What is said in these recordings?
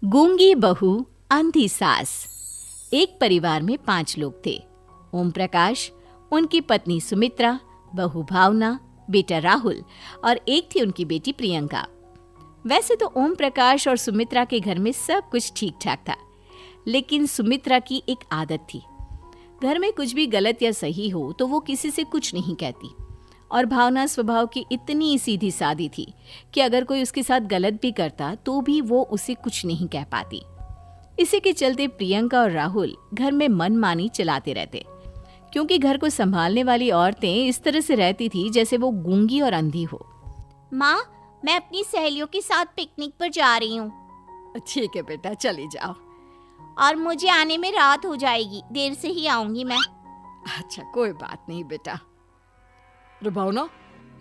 गूंगी बहू अंधी सास। एक परिवार में 5 लोग थे। ओम प्रकाश, उनकी पत्नी सुमित्रा, बहू भावना, बेटा राहुल और एक थी उनकी बेटी प्रियंका। वैसे तो ओम प्रकाश और सुमित्रा के घर में सब कुछ ठीक ठाक था, लेकिन सुमित्रा की एक आदत थी। घर में कुछ भी गलत या सही हो तो वो किसी से कुछ नहीं कहती। और भावना स्वभाव की इतनी सीधी सादी थी कि अगर कोई उसके साथ गलत भी करता तो भी वो उसे कुछ नहीं कह पाती। इसी के चलते प्रियंका और राहुल घर में मनमानी चलाते रहते, क्योंकि घर को संभालने वाली औरतें इस तरह से रहती थी जैसे वो गूंगी और अंधी हो। माँ, मैं अपनी सहेलियों के साथ पिकनिक पर जा रही हूँ। ठीक है बेटा, चली जाओ। और मुझे आने में रात हो जाएगी, देर से ही आऊंगी मैं। अच्छा, कोई बात नहीं बेटा। अरे भावना,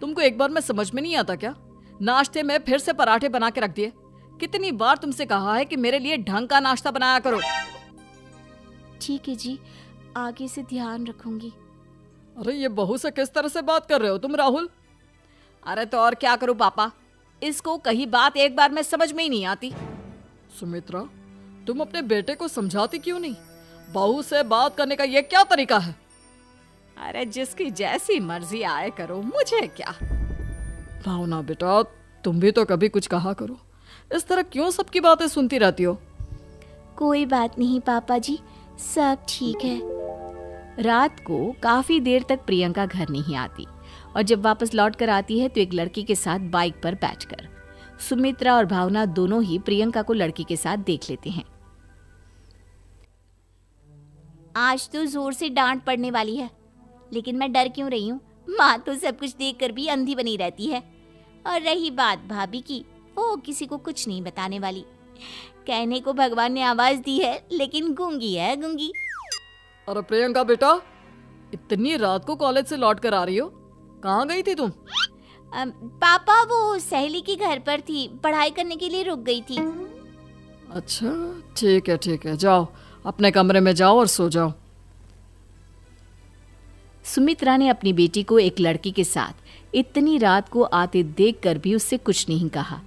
तुमको एक बार में समझ में नहीं आता क्या? नाश्ते में फिर से पराठे बना के रख दिए। कितनी बार तुमसे कहा है कि मेरे लिए ढंग का नाश्ता बनाया करो। ठीक है जी, आगे से ध्यान रखूंगी। अरे ये बहू से किस तरह से बात कर रहे हो तुम राहुल? अरे तो और क्या करूं पापा, इसको कही बात एक बार में समझ में ही नहीं आती। सुमित्रा, तुम अपने बेटे को समझाती क्यों नहीं? बहू से बात करने का ये क्या तरीका है? अरे जिसकी जैसी मर्जी आए करो, मुझे क्या। भावना बेटा, तुम भी तो कभी कुछ कहा करो। इस तरह क्यों सबकी बातें सुनती रहती हो? कोई बात नहीं पापा जी, सब ठीक है। रात को काफी देर तक प्रियंका घर नहीं आती और जब वापस लौट कर आती है तो एक लड़की के साथ बाइक पर बैठकर। सुमित्रा और भावना दोनों ही प्रियंका को लड़की के साथ देख लेते हैं। आज तो जोर से डांट पड़ने वाली है, लेकिन मैं डर क्यों रही हूँ? माँ तो सब कुछ देखकर भी अंधी बनी रहती है। और रही बात भाभी की, वो किसी को कुछ नहीं बताने वाली। कहने को भगवान ने आवाज दी है, लेकिन गूंगी है गूंगी। अरे प्रियंका बेटा, इतनी रात को कॉलेज से लौट कर आ रही हो? कहाँ गई थी तुम? पापा, वो सहेली के घर पर थी, पढ़ाई करने के लिए रुक गई थी। अच्छा, ठीक है, जाओ अपने कमरे में जाओ और सो जाओ। सुमित्रा ने अपनी बेटी को एक लड़की के साथ इतनी रात को आते देखकर भी उससे कुछ नहीं कहा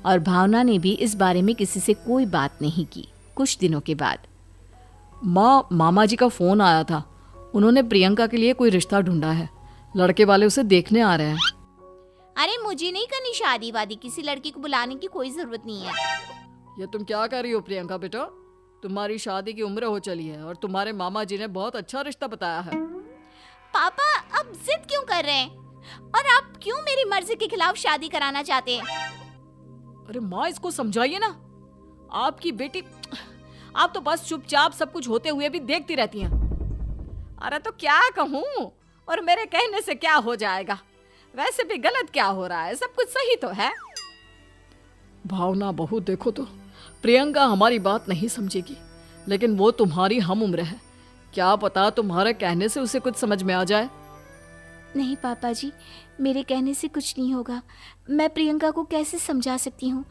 और भावना ने भी इस बारे में किसी से कोई बात नहीं की। कुछ दिनों के बाद मामा जी का फोन आया था। उन्होंने प्रियंका के लिए कोई रिश्ता ढूंढा है। लड़के वाले उसे देखने आ रहे हैं। अरे मुझे नहीं करनी शादी वादी, किसी लड़की को बुलाने की कोई जरूरत नहीं है। ये तुम क्या कर रही हो प्रियंका बेटा? तुम्हारी शादी की उम्र हो चली है और तुम्हारे मामा जी ने बहुत अच्छा रिश्ता बताया है। पापा, अब जिद क्यों कर रहे हैं? और आप क्यों मेरी मर्जी के खिलाफ शादी कराना चाहते हैं? अरे माँ, इसको समझाइए ना। आपकी बेटी, आप तो बस चुपचाप सब कुछ होते हुए भी देखती रहती हैं। अरे तो क्या कहूँ, और मेरे कहने से क्या हो जाएगा? वैसे भी गलत क्या हो रहा है, सब कुछ सही तो है। भावना बहू, देखो तो प्रियंका हमारी बात नहीं समझेगी, लेकिन वो तुम्हारी हम उम्र है। क्या पता तुम्हारे कहने से उसे कुछ समझ में आ जाए। नहीं पापा जी, मेरे कहने से कुछ नहीं होगा। मैं प्रियंका को कैसे समझा सकती हूँ?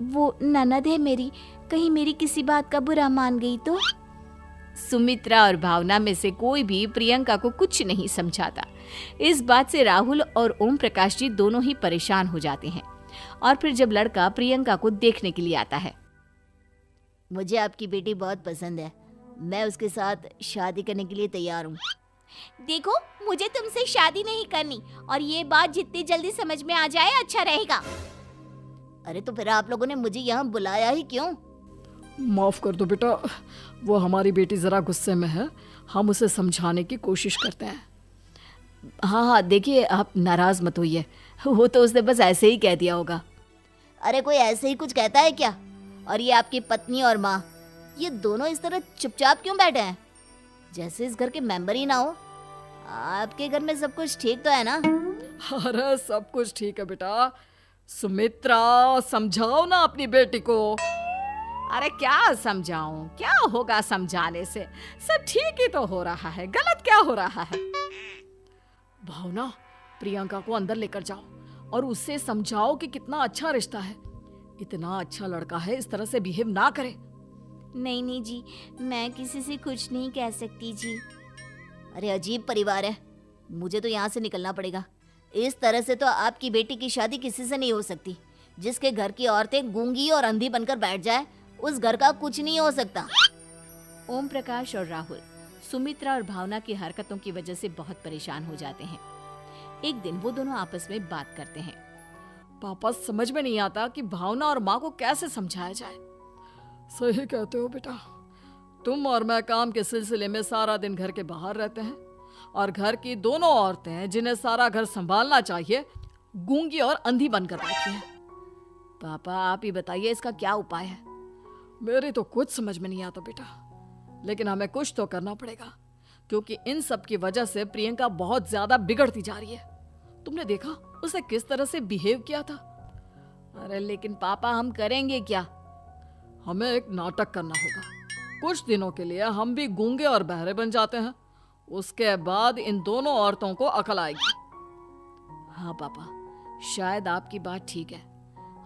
वो ननद है मेरी, कहीं मेरी किसी बात का बुरा मान गई तो? सुमित्रा और भावना में से कोई भी प्रियंका को कुछ नहीं समझाता। इस बात से राहुल और ओम प्रकाश जी दोनों ही परेशान हो जाते हैं। और फिर जब लड़का प्रियंका को देखने के लिए आता है, मुझे आपकी बेटी बहुत पसंद है, मैं उसके साथ शादी करने के लिए तैयार हूँ। देखो, मुझे तुमसे शादी नहीं करनी, और ये बात जितनी जल्दी समझ में आ जाए अच्छा रहेगा। अरे तो फिर आप लोगों ने मुझे यहाँ बुलाया ही क्यों? माफ कर दो बेटा, वो हमारी बेटी जरा गुस्से में है, हम उसे समझाने की कोशिश करते हैं। हाँ, देखिए आप नाराज मत होइए, वो तो उसने बस ऐसे ही कह दिया होगा। अरे कोई ऐसे ही कुछ कहता है क्या? और ये आपकी पत्नी और माँ, ये दोनों इस तरह चुपचाप क्यों बैठे हैं, जैसे इस घर के मेंबर ही ना हो? आपके घर में सब कुछ ठीक तो है ना? अरे सब कुछ ठीक है बेटा। सुमित्रा, समझाओ ना अपनी बेटी को। अरे क्या समझाऊं, क्या होगा समझाने से? सब ठीक ही तो हो रहा है, गलत क्या हो रहा है? भावना, प्रियंका को अंदर लेकर जाओ और उससे समझाओ कि कितना अच्छा रिश्ता है। इतना अच्छा लड़का है, इस तरह से बिहेव ना करे। नहीं जी, मैं किसी से कुछ नहीं कह सकती जी। अरे अजीब परिवार है, मुझे तो यहाँ से निकलना पड़ेगा। इस तरह से तो आपकी बेटी की शादी किसी से नहीं हो सकती। जिसके घर की औरतें गूंगी और अंधी बनकर बैठ जाए, उस घर का कुछ नहीं हो सकता। ओम प्रकाश और राहुल सुमित्रा और भावना की हरकतों की वजह से बहुत परेशान हो जाते हैं। एक दिन वो दोनों आपस में बात करते हैं। पापा, समझ में नहीं आता कि भावना और माँ को कैसे समझाया जाए। सही कहते हो बेटा, तुम और मैं काम के सिलसिले में सारा दिन घर के बाहर रहते हैं और घर की दोनों औरतें जिन्हें सारा घर संभालना चाहिए गूंगी और अंधी बनकर बैठी हैं। पापा आप ही बताइए इसका क्या उपाय है। मेरी तो कुछ समझ में नहीं आता बेटा, लेकिन हमें कुछ तो करना पड़ेगा क्योंकि इन सब की वजह से प्रियंका बहुत ज्यादा बिगड़ती जा रही है। तुमने देखा उसे किस तरह से बिहेव किया था। अरे लेकिन पापा हम करेंगे क्या? हमें एक नाटक करना होगा। कुछ दिनों के लिए हम भी गूंगे और बहरे बन जाते हैं, उसके बाद इन दोनों औरतों को अकल आएगी। हाँ पापा, शायद आपकी बात ठीक है।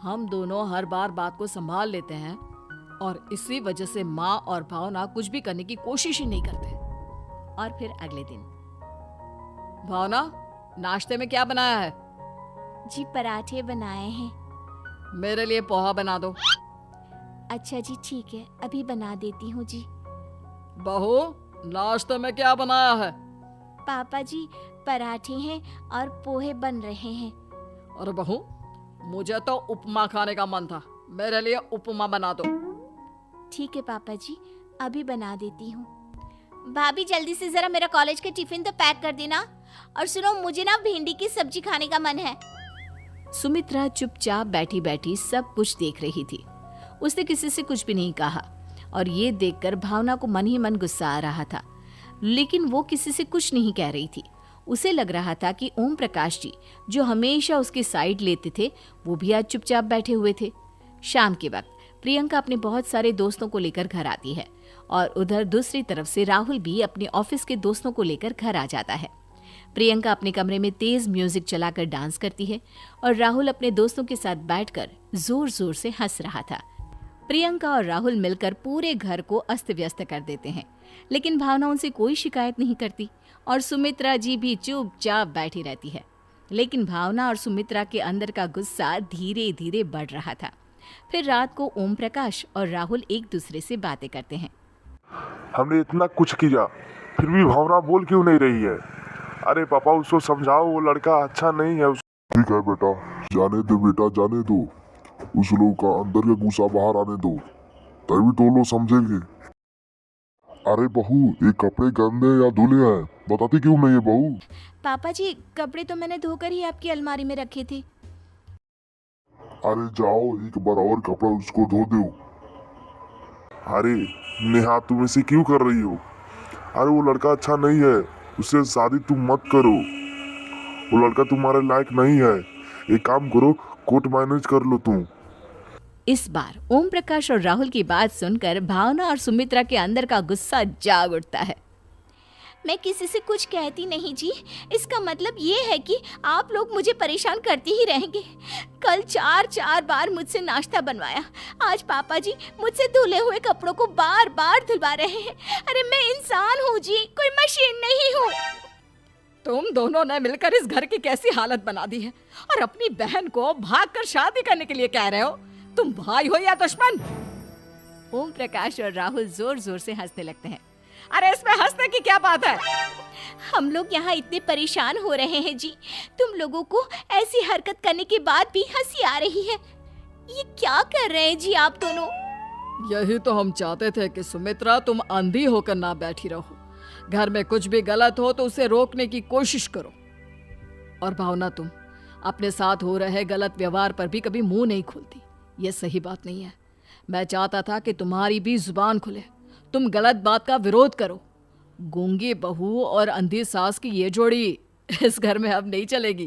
हम दोनों हर बार बात को संभाल लेते हैं और इसी वजह से माँ और भावना कुछ भी करने की कोशिश ही नहीं करते। और फिर अगले दिन, भावना नाश्ते में क्या बनाया है? जी पराठे बनाए हैं। मेरे लिए पोहा बना दो। अच्छा जी ठीक है, अभी बना देती हूँ जी। बहू, नाश्ते में क्या बनाया है? पापा जी पराठे हैं और पोहे बन रहे हैं। अरे बहू, मुझे तो उपमा खाने का मन था, मेरे लिए उपमा बना दो। ठीक है पापा जी, अभी बना देती हूँ। भाभी जल्दी से जरा मेरा कॉलेज का टिफिन तो पैक कर देना। और सुनो, मुझे ना भिंडी की सब्जी खाने का मन है। सुमित्रा चुपचाप बैठी बैठी सब कुछ देख रही थी। उसने किसी से कुछ भी नहीं कहा और ये देखकर भावना को मन ही मन गुस्सा आ रहा था, लेकिन वो किसी से कुछ नहीं कह रही थी। उसे लग रहा था कि ओम प्रकाश जी जो हमेशा उसकी साइड लेते थे वो भी आज चुपचाप बैठे हुए थे। शाम के वक्त प्रियंका अपने बहुत सारे दोस्तों को लेकर घर आती है और उधर दूसरी तरफ से राहुल भी अपने ऑफिस के दोस्तों को लेकर घर आ जाता है। प्रियंका अपने कमरे में तेज म्यूजिक चलाकर डांस करती है और राहुल अपने दोस्तों के साथ बैठकर जोर जोर से हंस रहा था। प्रियंका और राहुल मिलकर पूरे घर को अस्त व्यस्त कर देते हैं, लेकिन भावना उनसे कोई शिकायत नहीं करती और सुमित्रा जी भी चुपचाप बैठी रहती है। लेकिन भावना और सुमित्रा के अंदर का गुस्सा धीरे धीरे बढ़ रहा था। फिर रात को ओम प्रकाश और राहुल एक दूसरे से बातें करते हैं। हमने इतना कुछ किया फिर भी भावना बोल क्यों नहीं रही है? अरे पापा उसको समझाओ, वो लड़का अच्छा नहीं है। ठीक है बेटा, जाने दो बेटा, जाने दो। उस लोग का अंदर का गुस्सा बाहर आने दो, तभी तो लोग समझेंगे। अरे बहू, ये कपड़े गंदे या धुले हैं, बताती क्यों नहीं है बहू? पापा जी कपड़े तो मैंने धोकर ही आपकी अलमारी में रखे थे। अरे जाओ एक बार और कपड़ा उसको धो दो। अरे नेहा, तुम ऐसे क्यों कर रही हो? अरे वो लड़का अच्छा नहीं है, उससे शादी तुम मत करो। वो लड़का तुम्हारे लायक नहीं है। एक काम करो, कोर्ट मैनेज कर लो तुम। इस बार ओम प्रकाश और राहुल की बात सुनकर भावना और सुमित्रा के अंदर का गुस्सा जाग उठता है। मैं किसी से कुछ कहती नहीं जी, इसका मतलब ये है कि आप लोग मुझे परेशान करते ही रहेंगे। कल 4 बार मुझसे नाश्ता बनवाया, आज पापा जी मुझसे धुले हुए कपड़ों को बार बार धुलवा रहे हैं। अरे मैं इंसान हूँ जी, कोई मशीन नहीं हूँ। तुम दोनों ने मिलकर इस घर की कैसी हालत बना दी है और अपनी बहन को भागकर शादी करने के लिए कह रहे हो। तुम भाई हो या दुश्मन? ओम प्रकाश और राहुल जोर जोर से हंसने लगते हैं। अरे इसमें हंसने की क्या बात है? हम लोग यहाँ इतने परेशान हो रहे हैं जी, तुम लोगों को ऐसी हरकत करने के बाद भी हंसी आ रही है। ये क्या कर रहे हैं जी आप दोनों? यही तो हम चाहते थे कि सुमित्रा तुम अंधी होकर ना बैठी रहो। घर में कुछ भी गलत हो तो उसे रोकने की कोशिश करो। और भावना, तुम अपने साथ हो रहे गलत व्यवहार पर भी कभी मुंह नहीं खोलती। ये सही बात नहीं है। मैं चाहता था कि तुम्हारी भी जुबान खुले, तुम गलत बात का विरोध करो। गूंगी बहू और अंधी सास की ये जोड़ी इस घर में अब नहीं चलेगी।